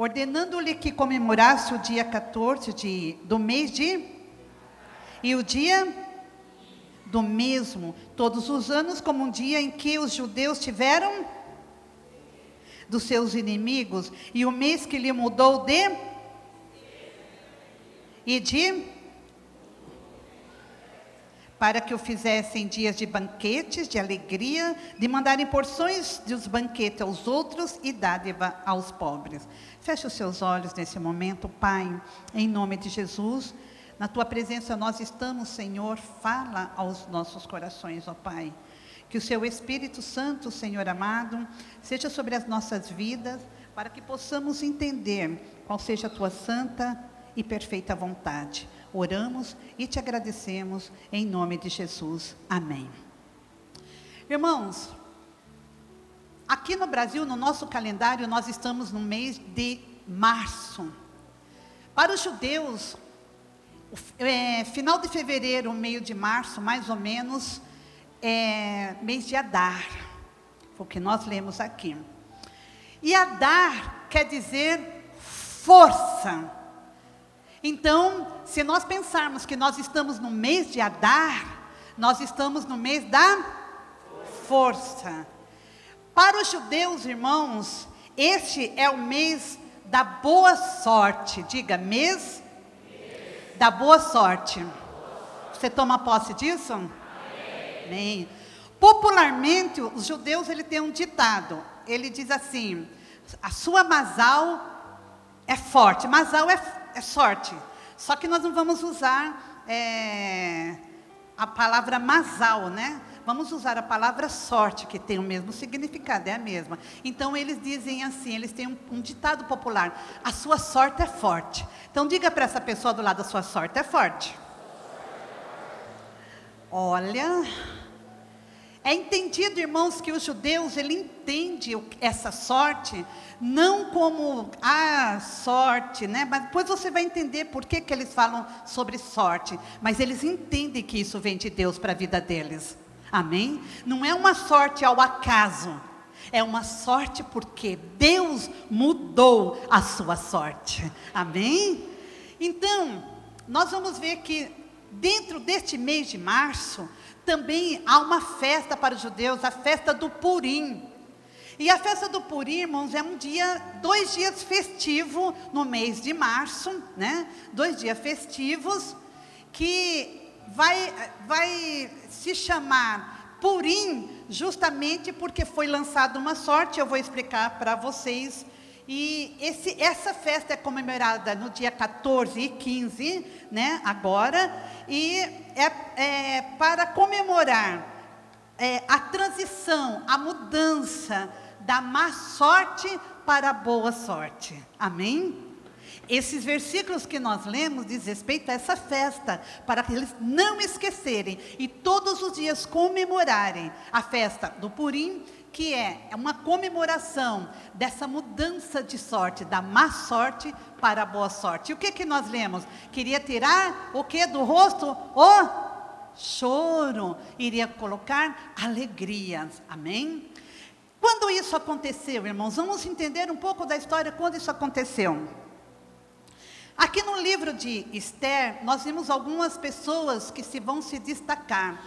ordenando-lhe que comemorasse o dia 14 do mês e o dia do mesmo, todos os anos, como um dia em que os judeus tiveram dos seus inimigos, e o mês que lhe mudou para que o fizessem dias de banquetes, de alegria, de mandarem porções dos banquetes aos outros e dádiva aos pobres. Feche os seus olhos nesse momento, Pai, em nome de Jesus. Na Tua presença nós estamos, Senhor, fala aos nossos corações, ó Pai. Que o Seu Espírito Santo, Senhor amado, seja sobre as nossas vidas, para que possamos entender qual seja a Tua santa e perfeita vontade. Oramos e te agradecemos em nome de Jesus. Amém. Irmãos, aqui no Brasil, no nosso calendário, nós estamos no mês de março. Para os judeus, final de fevereiro, meio de março, mais ou menos, é mês de Adar. Foi o que nós lemos aqui. E Adar quer dizer força. Então, se nós pensarmos que nós estamos no mês de Adar, nós estamos no mês da força. Para os judeus, irmãos, este é o mês da boa sorte. Diga, mês da boa sorte. Você toma posse disso? Amém. Popularmente, os judeus, ele tem um ditado. Ele diz assim: a sua mazal é forte. Mazal é sorte. Só que nós não vamos usar a palavra mazal, né? Vamos usar a palavra sorte, que tem o mesmo significado, é a mesma. Então eles dizem assim, eles têm um ditado popular: a sua sorte é forte. Então diga para essa pessoa do lado: a sua sorte é forte. Olha, é entendido, irmãos, que os judeus, ele entende essa sorte não como sorte, né? Mas depois você vai entender por que eles falam sobre sorte. Mas eles entendem que isso vem de Deus para a vida deles. Amém? Não é uma sorte ao acaso. É uma sorte porque Deus mudou a sua sorte. Amém? Então, nós vamos ver que dentro deste mês de março, também há uma festa para os judeus, a festa do Purim. E a festa do Purim, irmãos, é 2 dias festivos no mês de março, né? 2 dias festivos, que vai se chamar Purim, justamente porque foi lançada uma sorte. Eu vou explicar para vocês. E essa festa é comemorada no dia 14 e 15, né, agora, e é para comemorar a transição, a mudança da má sorte para a boa sorte. Amém? Esses versículos que nós lemos diz respeito a essa festa, para que eles não esquecerem e todos os dias comemorarem a festa do Purim, que é uma comemoração dessa mudança de sorte, da má sorte para a boa sorte. E o que nós lemos? Queria tirar o que do rosto? O choro. Iria colocar alegrias. Amém? Quando isso aconteceu, irmãos, vamos entender um pouco da história quando isso aconteceu. Aqui no livro de Esther, nós vimos algumas pessoas que vão se destacar.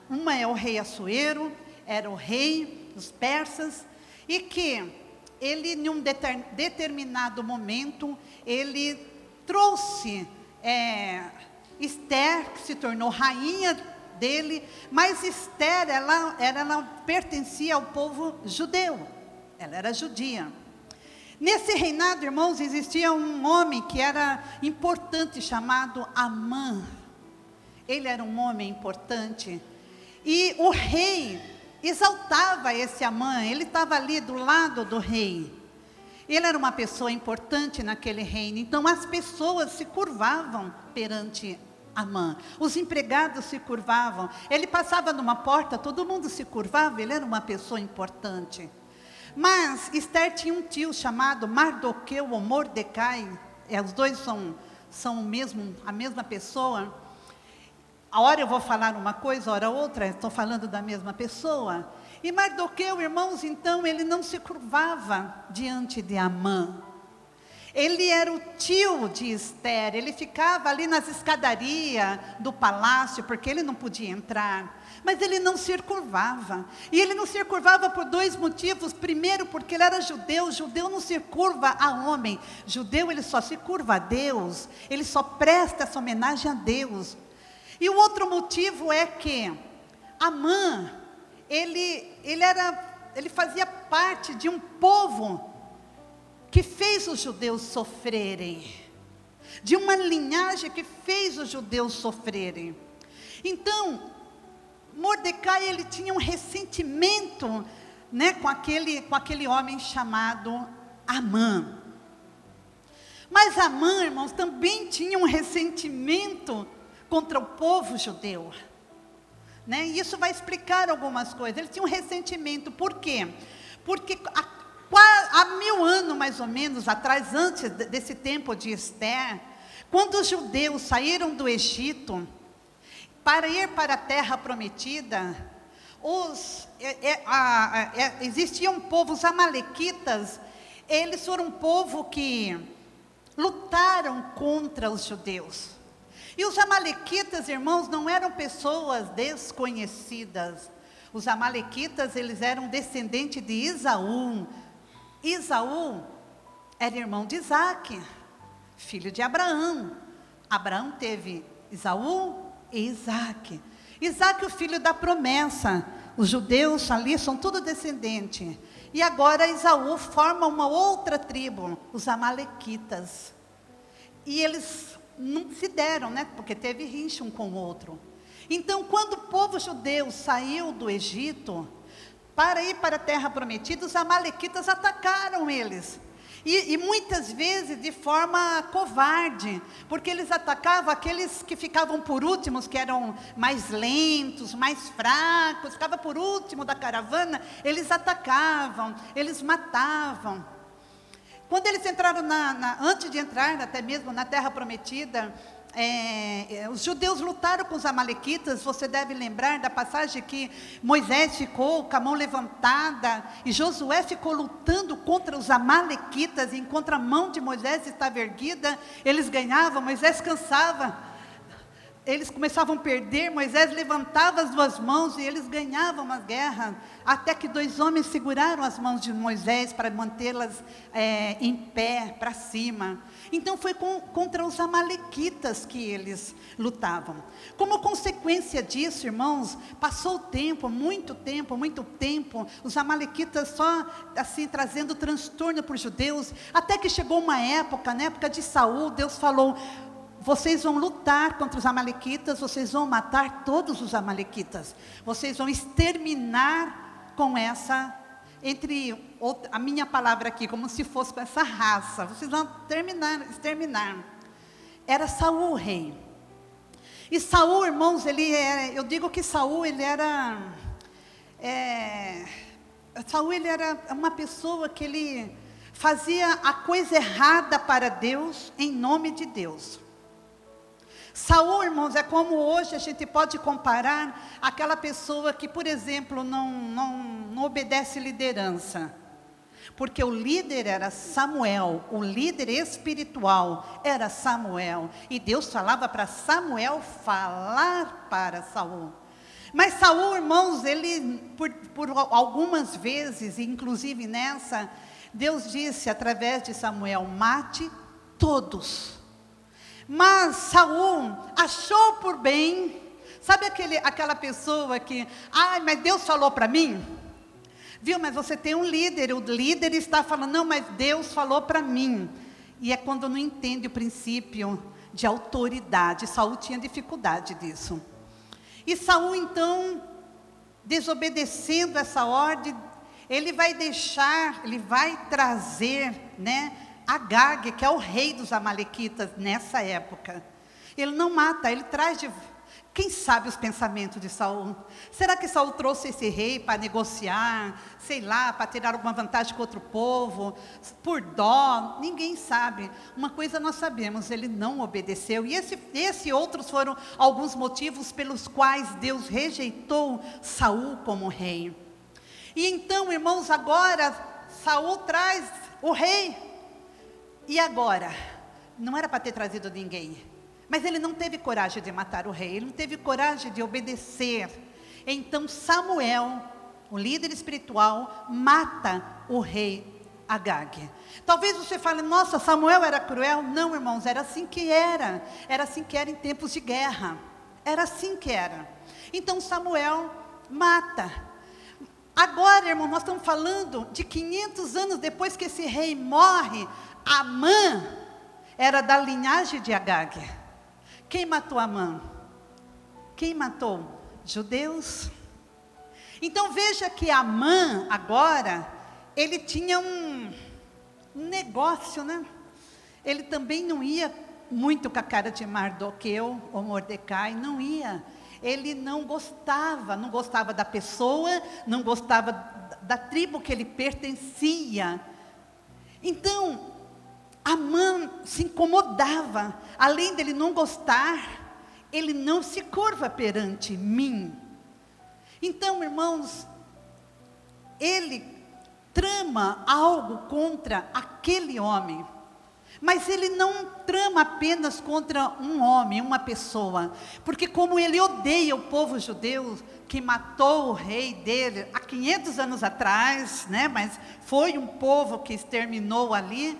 Uma é o rei Assuero, era o rei dos persas, e que ele, em um determinado momento, ele trouxe Esther, que se tornou rainha dele, mas Esther, ela pertencia ao povo judeu, ela era judia. Nesse reinado, irmãos, existia um homem que era importante, chamado Amã. Ele era um homem importante, e o rei exaltava esse Amã. Ele estava ali do lado do rei. Ele era uma pessoa importante naquele reino, então as pessoas se curvavam perante Amã. Os empregados se curvavam. Ele passava numa porta, todo mundo se curvava, ele era uma pessoa importante. Mas Esther tinha um tio chamado Mardoqueu ou Mordecai. Os dois são a mesma pessoa. A hora eu vou falar uma coisa, a hora outra, estou falando da mesma pessoa. E Mardoqueu, irmãos, então, ele não se curvava diante de Amã. ele era o tio de Esther, ele ficava ali nas escadarias do palácio, porque ele não podia entrar, mas ele não se curvava, e ele não se curvava por dois motivos. Primeiro, porque ele era judeu, judeu não se curva a homem, judeu ele só se curva a Deus, ele só presta essa homenagem a Deus. E o outro motivo é que Amã, ele fazia parte de um povo que fez os judeus sofrerem, de uma linhagem que fez os judeus sofrerem. Então, Mordecai, ele tinha um ressentimento, né, com aquele homem chamado Amã. Mas Amã, irmãos, também tinha um ressentimento contra o povo judeu, né? E isso vai explicar algumas coisas. Ele tinha um ressentimento, por quê? Porque há 1000 anos mais ou menos atrás, antes desse tempo de Esther, quando os judeus saíram do Egito para ir para a terra prometida, existia um povo, os amalequitas, eles foram um povo que lutaram contra os judeus. E os amalequitas, irmãos, não eram pessoas desconhecidas. Os amalequitas, eles eram descendentes de Esaú. Esaú era irmão de Isaque, filho de Abraão. Abraão teve Esaú e Isaque. Isaque, o filho da promessa. Os judeus ali são tudo descendente. E agora Esaú forma uma outra tribo, os amalequitas. E eles não se deram, né? Porque teve rincha um com o outro. Então, quando o povo judeu saiu do Egito para ir para a terra prometida, os amalequitas atacaram eles. E muitas vezes de forma covarde, porque eles atacavam aqueles que ficavam por últimos, que eram mais lentos, mais fracos, ficava por último da caravana, eles atacavam, eles matavam. Quando eles entraram, antes de entrar até mesmo na terra prometida, os judeus lutaram com os amalequitas. Você deve lembrar da passagem que Moisés ficou com a mão levantada, e Josué ficou lutando contra os amalequitas, e enquanto a mão de Moisés estava erguida, eles ganhavam, Moisés cansava, eles começavam a perder, Moisés levantava as duas mãos e eles ganhavam as guerras, até que 2 homens seguraram as mãos de Moisés para mantê-las em pé, para cima. Então foi contra os amalequitas que eles lutavam. Como consequência disso, irmãos, passou o tempo, muito tempo, os amalequitas só assim trazendo transtorno para os judeus, até que chegou uma época, na época de Saul, Deus falou: vocês vão lutar contra os amalequitas, vocês vão matar todos os amalequitas, vocês vão exterminar com essa, a minha palavra aqui, como se fosse com essa raça, vocês vão exterminar. Era Saul o rei. E Saul, irmãos, eu digo que Saul, ele era uma pessoa que ele fazia a coisa errada para Deus, em nome de Deus. Saul, irmãos, é como hoje a gente pode comparar aquela pessoa que, por exemplo, não obedece liderança. Porque o líder era Samuel, o líder espiritual era Samuel. E Deus falava para Samuel falar para Saul. Mas Saul, irmãos, ele, por algumas vezes, inclusive nessa, Deus disse através de Samuel: mate todos. Mas Saul achou por bem, sabe aquela pessoa que, mas Deus falou para mim? Viu, mas você tem um líder, o líder está falando, não, mas Deus falou para mim. E é quando não entende o princípio de autoridade. Saul tinha dificuldade disso. E Saul, então, desobedecendo essa ordem, ele vai trazer, né, Agag, que é o rei dos amalequitas nessa época. Ele não mata, ele traz quem sabe os pensamentos de Saul? Será que Saul trouxe esse rei para negociar, sei lá, para tirar alguma vantagem com outro povo, por dó? Ninguém sabe. Uma coisa nós sabemos, ele não obedeceu. E esse outros foram alguns motivos pelos quais Deus rejeitou Saul como rei. E então, irmãos, agora Saul traz o rei. E agora? Não era para ter trazido ninguém. Mas ele não teve coragem de matar o rei. Ele não teve coragem de obedecer. Então Samuel, o líder espiritual, mata o rei Agag. Talvez você fale, nossa, Samuel era cruel. Não, irmãos, era assim que era. Era assim que era em tempos de guerra. Era assim que era. Então Samuel mata. Agora, irmão, nós estamos falando de 500 anos depois que esse rei morre. Amã era da linhagem de Agag. Quem matou Amã? Quem matou? Judeus. Então veja que Amã agora, ele tinha um negócio, né? Ele também não ia muito com a cara de Mardoqueu ou Mordecai, não ia. Ele não gostava da pessoa, não gostava da tribo que ele pertencia. Então, Amã se incomodava, além dele não gostar, ele não se curva perante mim. Então, irmãos, ele trama algo contra aquele homem, mas ele não trama apenas contra um homem, uma pessoa, porque como ele odeia o povo judeu, que matou o rei dele há 500 anos atrás, né, mas foi um povo que exterminou ali,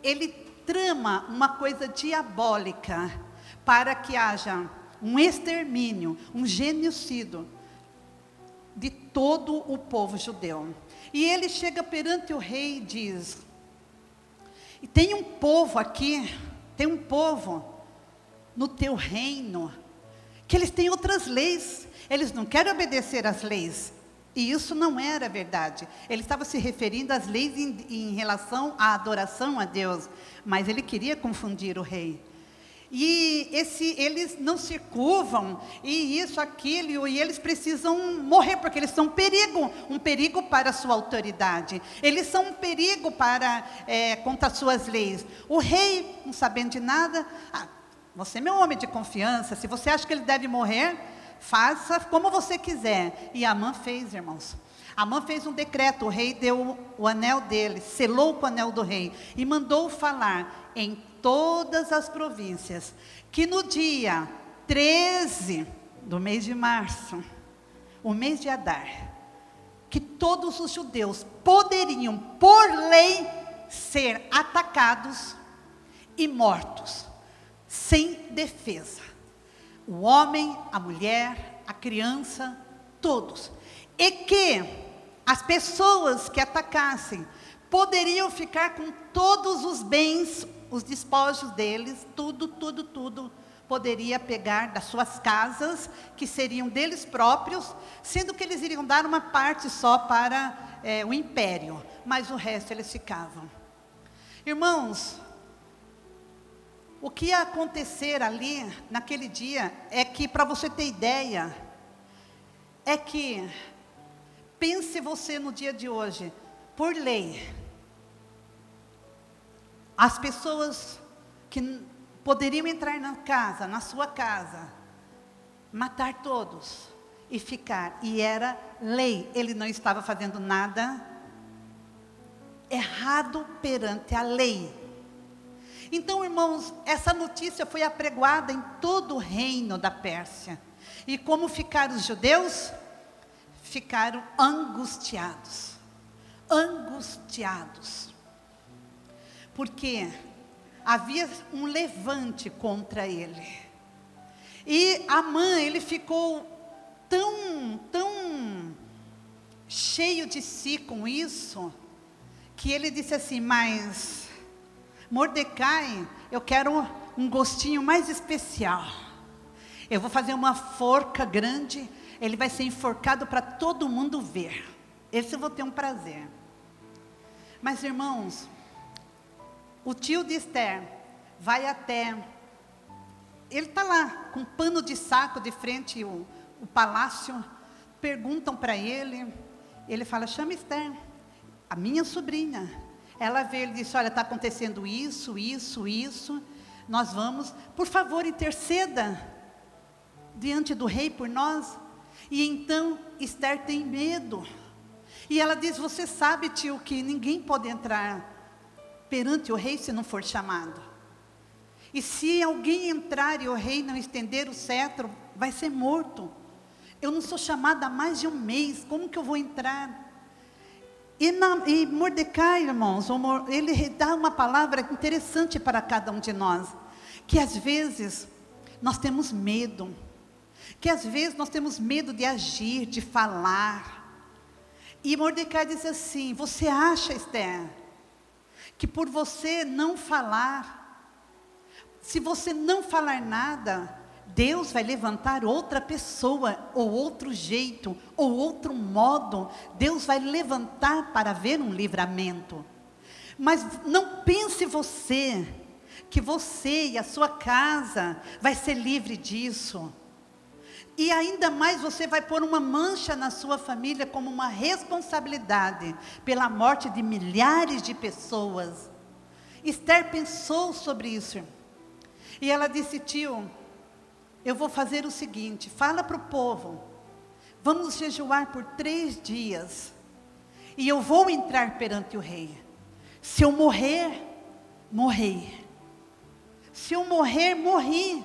ele trama uma coisa diabólica, para que haja um extermínio, um genocídio, de todo o povo judeu. E ele chega perante o rei e diz, e tem um povo aqui, tem um povo no teu reino, que eles têm outras leis, eles não querem obedecer às leis, e isso não era verdade. Ele estava se referindo às leis em relação à adoração a Deus, mas ele queria confundir o rei. E eles não se curvam, e isso, aquilo, e eles precisam morrer, porque eles são um perigo para a sua autoridade, eles são um perigo contra as suas leis. O rei, não sabendo de nada, você é meu homem de confiança, se você acha que ele deve morrer, faça como você quiser. E Amã fez, irmãos. Amã fez um decreto, o rei deu o anel dele, selou com o anel do rei, e mandou falar em todas as províncias, que no dia 13 do mês de março, o mês de Adar, que todos os judeus poderiam, por lei, ser atacados e mortos, sem defesa. O homem, a mulher, a criança, todos. E que as pessoas que atacassem poderiam ficar com todos os bens, os despojos deles, tudo poderia pegar das suas casas, que seriam deles próprios, sendo que eles iriam dar uma parte só para o império, mas o resto eles ficavam. Irmãos, o que ia acontecer ali, naquele dia, é que, para você ter ideia, é que, pense você no dia de hoje, por lei, as pessoas que poderiam entrar na sua casa, matar todos e ficar, e era lei, ele não estava fazendo nada errado perante a lei. Então, irmãos, essa notícia foi apregoada em todo o reino da Pérsia. E como ficaram os judeus? Ficaram angustiados. Angustiados. Porque havia um levante contra ele. E Amã, ele ficou tão cheio de si com isso, que ele disse assim, mas Mordecai, eu quero um gostinho mais especial. Eu vou fazer uma forca grande, ele vai ser enforcado para todo mundo ver. Esse eu vou ter um prazer. Mas, irmãos, o tio de Esther vai até, ele está lá com um pano de saco de frente o palácio, perguntam para ele, ele fala, chama Esther, a minha sobrinha. Ela vê, ele disse, olha, está acontecendo isso, nós vamos, por favor, interceda diante do rei por nós. E então Esther tem medo, e ela diz, você sabe, tio, que ninguém pode entrar perante o rei se não for chamado. E se alguém entrar e o rei não estender o cetro, vai ser morto. Eu não sou chamada há mais de um mês, como que eu vou entrar? E Mordecai, irmãos, ele dá uma palavra interessante para cada um de nós, que às vezes nós temos medo, que às vezes nós temos medo de agir, de falar. E Mordecai diz assim: você acha, Esther, que por você não falar, se você não falar nada, Deus vai levantar outra pessoa, ou outro jeito, ou outro modo, Deus vai levantar para haver um livramento. Mas não pense você, que você e a sua casa vai ser livre disso. E ainda mais você vai pôr uma mancha na sua família como uma responsabilidade pela morte de milhares de pessoas. Esther pensou sobre isso. E ela disse: tio, eu vou fazer o seguinte, fala para o povo, vamos jejuar por 3 dias. E eu vou entrar perante o rei. Se eu morrer, morri. Se eu morrer, morri.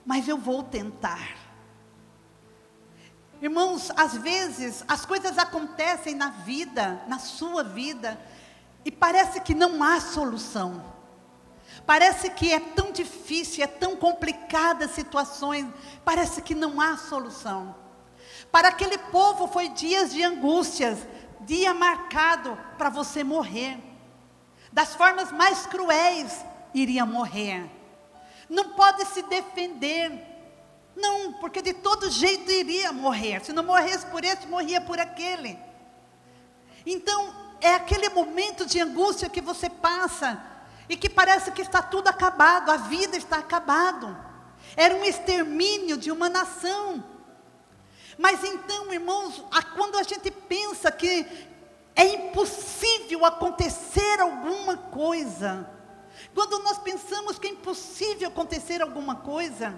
Mas eu vou tentar. Irmãos, às vezes as coisas acontecem na vida, na sua vida, e parece que não há solução. Parece que é tão difícil, é tão complicada as situações, parece que não há solução. Para aquele povo foi dias de angústias, dia marcado para você morrer. Das formas mais cruéis, iria morrer. Não pode se defender. Não, porque de todo jeito iria morrer. Se não morresse por esse, morria por aquele. Então, é aquele momento de angústia que você passa, e que parece que está tudo acabado, a vida está acabado. Era um extermínio de uma nação. Mas então, irmãos, quando a gente pensa que é impossível acontecer alguma coisa, quando nós pensamos que é impossível acontecer alguma coisa,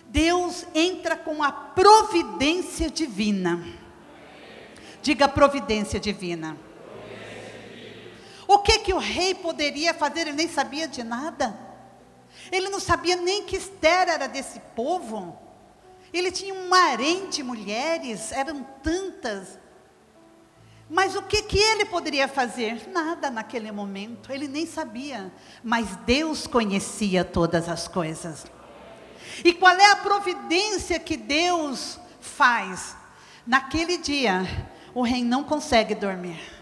Deus entra com a providência divina. Diga: providência divina. O que o rei poderia fazer? Ele nem sabia de nada. Ele não sabia nem que Esther era desse povo. Ele tinha um harém de mulheres, eram tantas. Mas o que ele poderia fazer? Nada naquele momento, ele nem sabia. Mas Deus conhecia todas as coisas. E qual é a providência que Deus faz? Naquele dia, o rei não consegue dormir.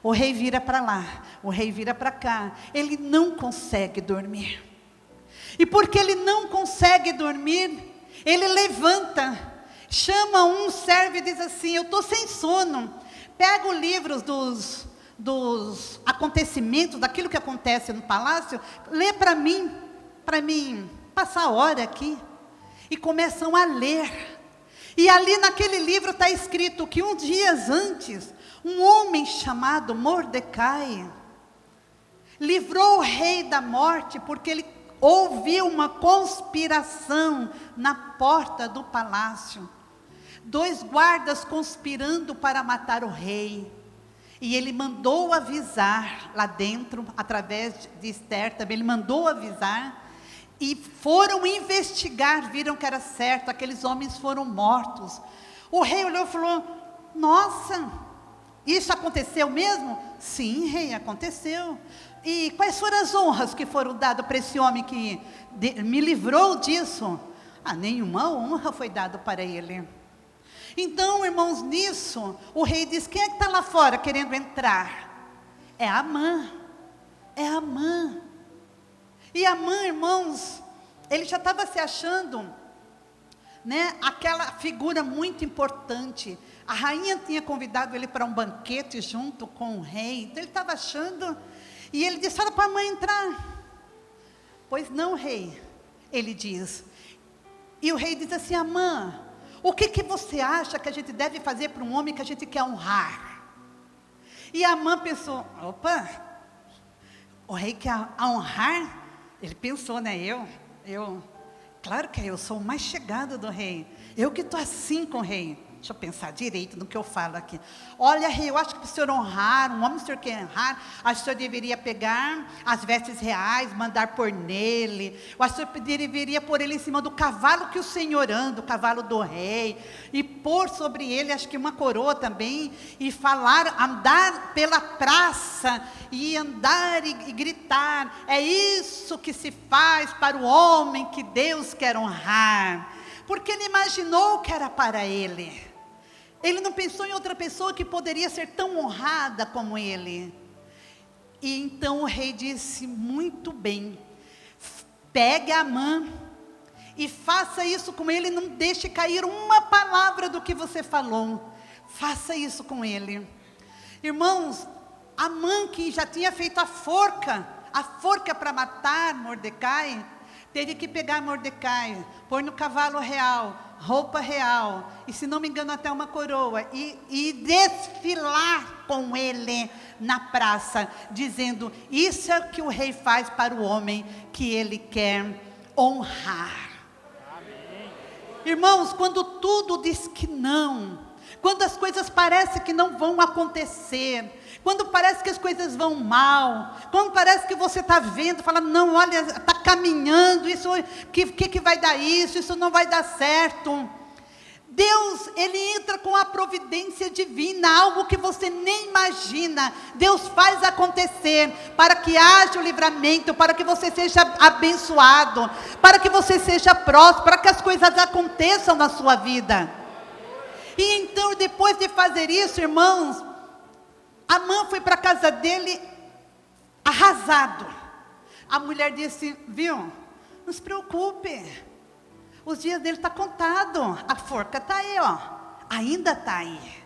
O rei vira para lá, o rei vira para cá. Ele não consegue dormir. E porque ele não consegue dormir, ele levanta, chama um servo e diz assim: eu estou sem sono. Pega os livros dos acontecimentos, daquilo que acontece no palácio, lê para mim passar a hora aqui. E começam a ler. E ali naquele livro está escrito que uns dias antes, um homem chamado Mordecai livrou o rei da morte, porque ele ouviu uma conspiração na porta do palácio. 2 guardas conspirando para matar o rei. E ele mandou avisar lá dentro, através de Esther também, ele mandou avisar. E foram investigar, viram que era certo, aqueles homens foram mortos. O rei olhou e falou: nossa, isso aconteceu mesmo? Sim, rei, aconteceu. E quais foram as honras que foram dadas para esse homem que me livrou disso? Nenhuma honra foi dada para ele. Então, irmãos, nisso, o rei diz: quem é que está lá fora querendo entrar? É Amã. É Amã. E Amã, irmãos, ele já estava se achando, né, aquela figura muito importante. A rainha tinha convidado ele para um banquete junto com o rei. Então ele estava achando, e ele disse: fala para a Amã entrar. Pois não, rei, ele diz. E o rei diz assim: Amã, o que você acha que a gente deve fazer para um homem que a gente quer honrar? E Amã pensou: opa, o rei quer honrar? Ele pensou, né, claro que eu sou o mais chegado do rei, eu que estou assim com o rei. Deixa eu pensar direito no que eu falo aqui. Olha, rei, eu acho que para o senhor honrar, um homem que o senhor quer honrar, acho que o senhor deveria pegar as vestes reais, mandar pôr nele. Eu acho que o senhor deveria pôr ele em cima do cavalo que o senhor anda, o cavalo do rei, e pôr sobre ele, acho que uma coroa também, e falar, andar pela praça, e andar e gritar. É isso que se faz para o homem que Deus quer honrar. Porque ele imaginou que era para ele. Ele não pensou em outra pessoa que poderia ser tão honrada como ele. E então o rei disse: muito bem, pegue Amã e faça isso com ele, não deixe cair uma palavra do que você falou. Faça isso com ele. Irmãos, Amã, que já tinha feito a forca para matar Mordecai, teve que pegar Mordecai, pôr no cavalo real, roupa real, e se não me engano até uma coroa, e desfilar com ele na praça, dizendo: isso é o que o rei faz para o homem que ele quer honrar. Amém. Irmãos, quando tudo diz que não, quando as coisas parecem que não vão acontecer, quando parece que as coisas vão mal, quando parece que você está vendo, fala: não, olha, está caminhando, isso, que vai dar isso não vai dar certo. Deus, Ele entra com a providência divina, algo que você nem imagina. Deus faz acontecer, para que haja o livramento, para que você seja abençoado, para que você seja próspero, para que as coisas aconteçam na sua vida. E então, depois de fazer isso, irmãos, Amã foi para a casa dele arrasado. A mulher disse: viu, não se preocupe, os dias dele estão contados, a forca está aí, ó, ainda está aí.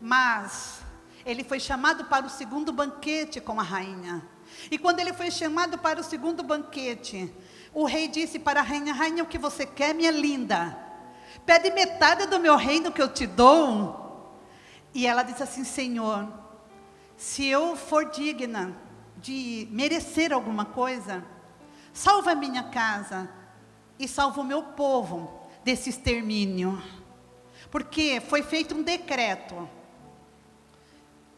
Mas ele foi chamado para o segundo banquete com a rainha. E quando ele foi chamado para o segundo banquete, o rei disse para a rainha: rainha, o que você quer, minha linda? Pede metade do meu reino que eu te dou. E ela disse assim: Senhor, se eu for digna de merecer alguma coisa, salva a minha casa e salva o meu povo desse extermínio. Porque foi feito um decreto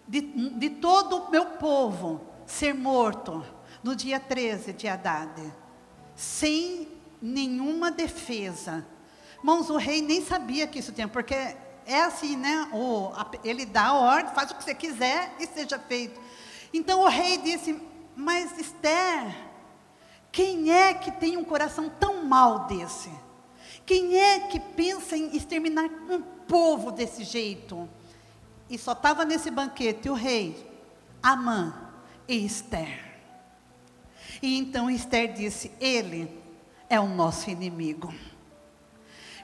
de todo o meu povo ser morto no dia 13 de Haddad, sem nenhuma defesa. Irmãos, o rei nem sabia que isso tinha, porque é assim, né? Ele dá a ordem, faz o que você quiser e seja feito. Então o rei disse: mas Esther, quem é que tem um coração tão mau desse? Quem é que pensa em exterminar um povo desse jeito? E só estava nesse banquete o rei, Amã e Esther. E então Esther disse: ele é o nosso inimigo.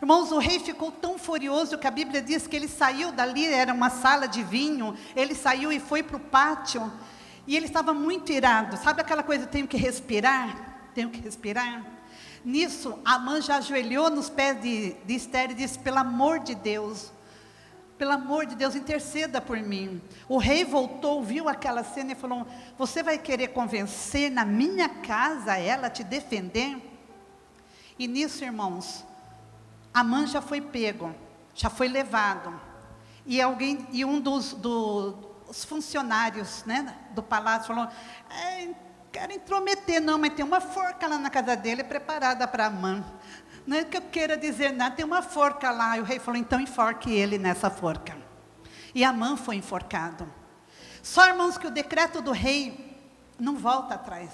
Irmãos, o rei ficou tão furioso que a Bíblia diz que ele saiu dali, era uma sala de vinho, ele saiu e foi para o pátio, e ele estava muito irado. Sabe aquela coisa: tenho que respirar? Nisso, Amã já ajoelhou nos pés de Esther e disse: pelo amor de Deus, interceda por mim. O rei voltou, viu aquela cena e falou: você vai querer convencer na minha casa ela a te defender? E nisso, irmãos, Amã já foi pego, já foi levado, e um dos funcionários, né, do palácio falou: quero intrometer, não, mas tem uma forca lá na casa dele preparada para Amã. Não é que eu queira dizer nada, tem uma forca lá. E o rei falou: então enforque ele nessa forca. E Amã foi enforcado. Só, irmãos, que o decreto do rei não volta atrás.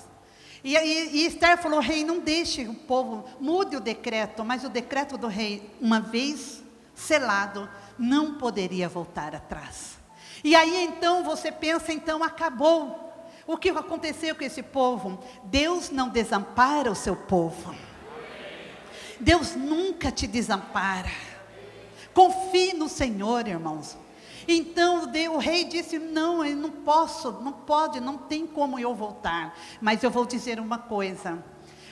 E Esther falou: rei, não deixe o povo, mude o decreto. Mas o decreto do rei, uma vez selado, não poderia voltar atrás. E aí então você pensa: então acabou. O que aconteceu com esse povo? Deus não desampara o seu povo. Deus nunca te desampara. Confie no Senhor, irmãos. Então o rei disse: não, eu não posso, não pode, não tem como eu voltar. Mas eu vou dizer uma coisa.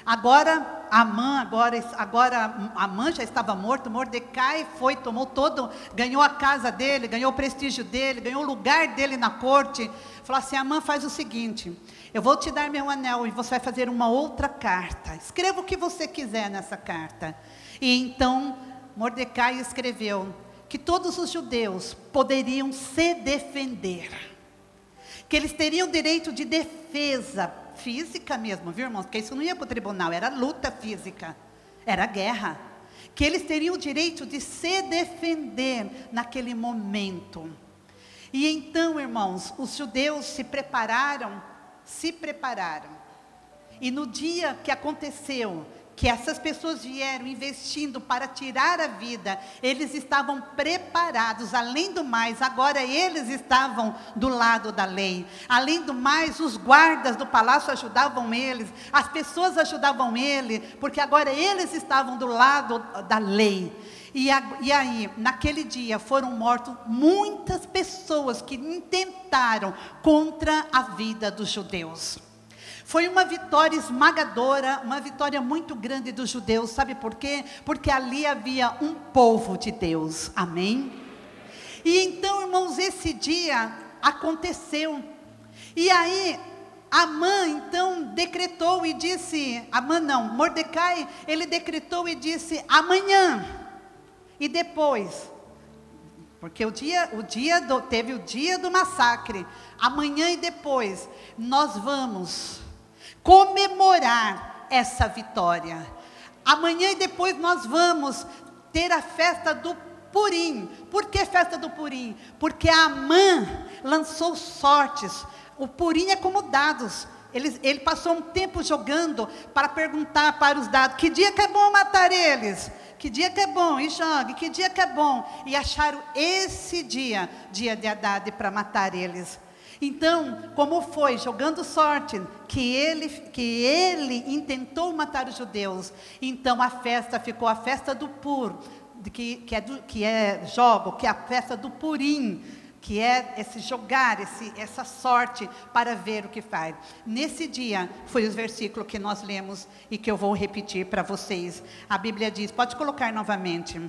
Agora Amã já estava morto. Mordecai ganhou a casa dele, ganhou o prestígio dele, ganhou o lugar dele na corte. Falou assim: Amã, faz o seguinte, eu vou te dar meu anel e você vai fazer uma outra carta. Escreva o que você quiser nessa carta. E então Mordecai escreveu que todos os judeus poderiam se defender, que eles teriam direito de defesa física mesmo, viu, irmãos? Porque isso não ia para o tribunal, era luta física, era guerra. Que eles teriam o direito de se defender naquele momento. E então, irmãos, os judeus se prepararam. E no dia que aconteceu, que essas pessoas vieram investindo para tirar a vida, eles estavam preparados. Além do mais, agora eles estavam do lado da lei. Além do mais, os guardas do palácio ajudavam eles, as pessoas ajudavam ele, porque agora eles estavam do lado da lei. E aí, naquele dia, foram mortas muitas pessoas que intentaram contra a vida dos judeus. Foi uma vitória esmagadora, uma vitória muito grande dos judeus, sabe por quê? Porque ali havia um povo de Deus, amém? E então, irmãos, esse dia aconteceu, e aí, Amã então decretou e disse, Mordecai, ele decretou e disse, amanhã, e depois, porque teve o dia do massacre, amanhã e depois, nós vamos comemorar essa vitória. Amanhã e depois nós vamos ter a festa do Purim. Por que festa do Purim? Porque Amã lançou sortes. O Purim é como dados. Ele passou um tempo jogando para perguntar para os dados, que dia que é bom matar eles? Que dia que é bom? E jogue, que dia que é bom? E acharam esse dia de Haddad para matar eles. Então, como foi? Jogando sorte, que ele intentou matar os judeus. Então a festa ficou a festa do Pur, que é a festa do Purim, que é esse jogar, essa sorte para ver o que faz. Nesse dia, foi os versículos que nós lemos e que eu vou repetir para vocês. A Bíblia diz, pode colocar novamente.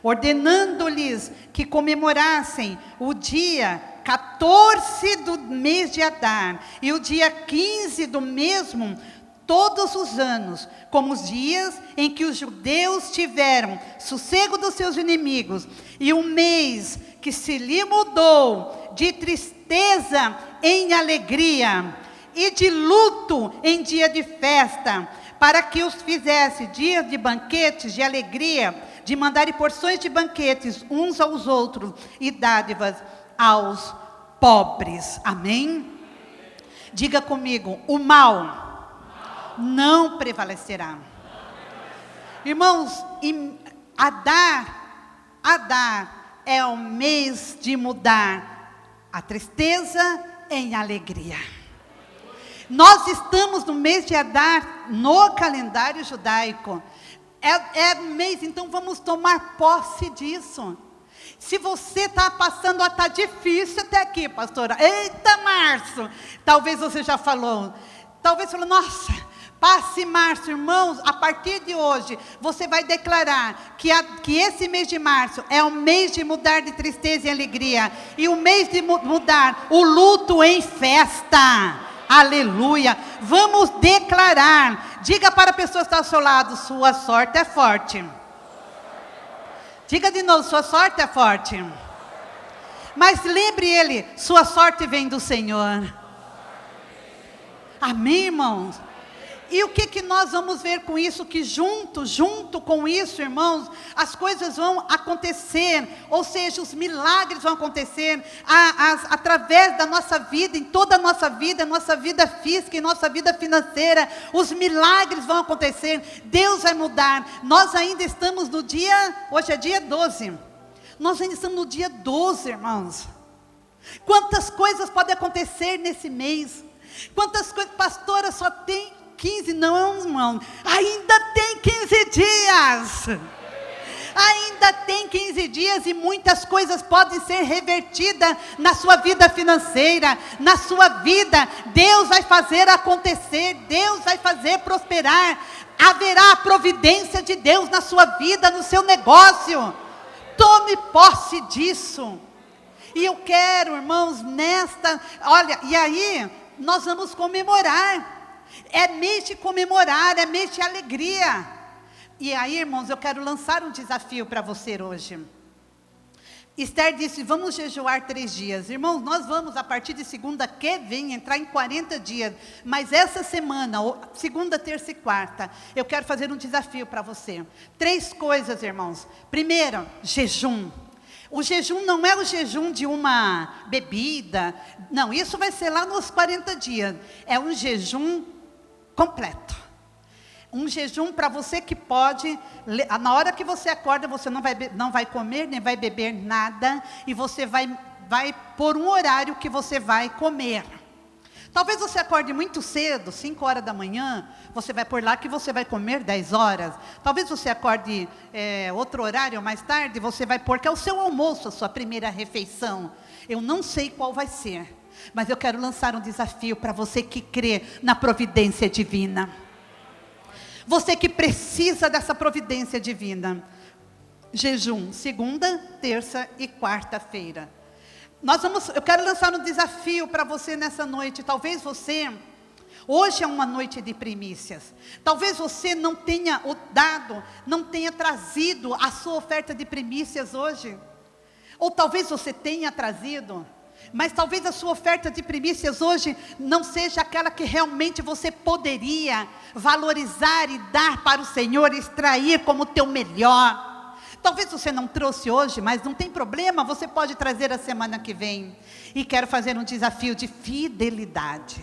Ordenando-lhes que comemorassem o dia 14 do mês de Adar e o dia 15 do mesmo, todos os anos, como os dias em que os judeus tiveram sossego dos seus inimigos, e um mês que se lhe mudou de tristeza em alegria, e de luto em dia de festa, para que os fizesse dias de banquetes de alegria, de mandar porções de banquetes uns aos outros, e dádivas aos pobres. Amém? Diga comigo, o mal não prevalecerá. Irmãos, Adar é o mês de mudar a tristeza em alegria. Nós estamos no mês de Adar no calendário judaico. É mês, então vamos tomar posse disso. Se você está passando, está difícil até aqui, pastora. Eita, março. Talvez você já falou. Talvez falou, nossa, passe março, irmãos. A partir de hoje, você vai declarar que esse mês de março é o mês de mudar de tristeza em alegria. E o mês de mudar o luto em festa. Aleluia. Vamos declarar. Diga para a pessoa que está ao seu lado, sua sorte é forte. Diga de novo, sua sorte é forte. Mas lembre ele, sua sorte vem do Senhor. Amém, irmãos? E o que nós vamos ver com isso? Que junto com isso, irmãos, as coisas vão acontecer, ou seja, os milagres vão acontecer, através da nossa vida, em toda a nossa vida física, em nossa vida financeira, os milagres vão acontecer, Deus vai mudar. Nós ainda estamos no dia, hoje é dia 12, nós ainda estamos no dia 12, irmãos. Quantas coisas podem acontecer nesse mês? Quantas coisas, pastora, só tem 15, não, irmão, ainda tem 15 dias, ainda tem 15 dias e muitas coisas podem ser revertidas na sua vida financeira, na sua vida. Deus vai fazer acontecer, Deus vai fazer prosperar, haverá a providência de Deus na sua vida, no seu negócio. Tome posse disso. E eu quero, irmãos, olha, e aí nós vamos comemorar. É mês de comemorar, é mês de alegria. E aí, irmãos, eu quero lançar um desafio para você hoje. Esther disse, vamos jejuar 3 dias. Irmãos, nós vamos, a partir de segunda que vem, entrar em 40 dias. Mas essa semana, segunda, terça e quarta, eu quero fazer um desafio para você. 3 coisas, irmãos. Primeiro, jejum. O jejum não é o jejum de uma bebida. Não, isso vai ser lá nos 40 dias. É um jejum completo. Um jejum para você que pode, na hora que você acorda, você não vai comer, nem vai beber nada, e você vai pôr um horário que você vai comer. Talvez você acorde muito cedo, 5 horas da manhã, você vai pôr lá que você vai comer 10 horas. Talvez você acorde outro horário mais tarde, você vai pôr que é o seu almoço, a sua primeira refeição. Eu não sei qual vai ser, mas eu quero lançar um desafio para você que crê na providência divina. Você que precisa dessa providência divina. Jejum, segunda, terça e quarta-feira. Eu quero lançar um desafio para você nessa noite. Talvez você, hoje é uma noite de primícias. Talvez você não tenha não tenha trazido a sua oferta de primícias hoje. Ou talvez você tenha trazido, mas talvez a sua oferta de primícias hoje não seja aquela que realmente você poderia valorizar e dar para o Senhor, extrair como teu melhor. Talvez você não trouxe hoje, mas não tem problema, você pode trazer a semana que vem. E quero fazer um desafio de fidelidade.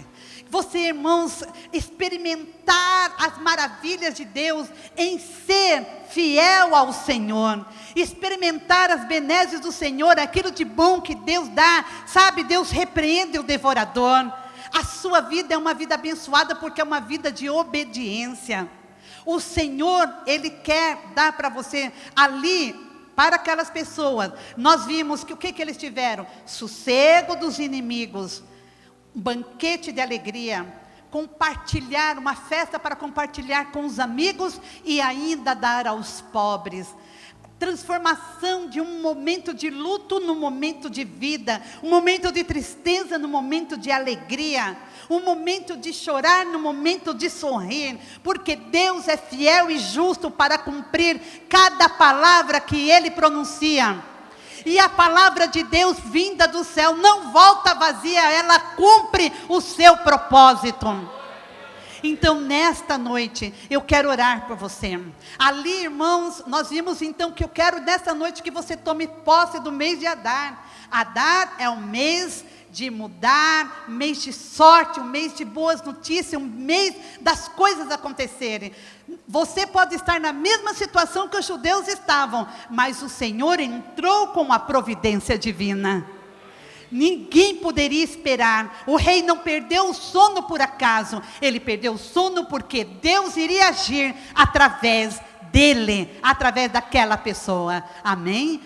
Você, irmãos, experimentar as maravilhas de Deus em ser fiel ao Senhor. Experimentar as benesses do Senhor, aquilo de bom que Deus dá. Sabe, Deus repreende o devorador. A sua vida é uma vida abençoada porque é uma vida de obediência. O Senhor, Ele quer dar para você ali, para aquelas pessoas. Nós vimos que o que eles tiveram? Sossego dos inimigos. Um banquete de alegria, compartilhar, uma festa para compartilhar com os amigos e ainda dar aos pobres. Transformação de um momento de luto no momento de vida, um momento de tristeza no momento de alegria, um momento de chorar no momento de sorrir, porque Deus é fiel e justo para cumprir cada palavra que Ele pronuncia. E a palavra de Deus vinda do céu não volta vazia, ela cumpre o seu propósito. Então nesta noite eu quero orar por você. Ali, irmãos, nós vimos então que eu quero nesta noite que você tome posse do mês de Adar. Adar é um mês de mudar, um mês de sorte, um mês de boas notícias, um mês das coisas acontecerem. Você pode estar na mesma situação que os judeus estavam, mas o Senhor entrou com a providência divina. Ninguém poderia esperar. O rei não perdeu o sono por acaso. Ele perdeu o sono porque Deus iria agir através dele, através daquela pessoa. Amém?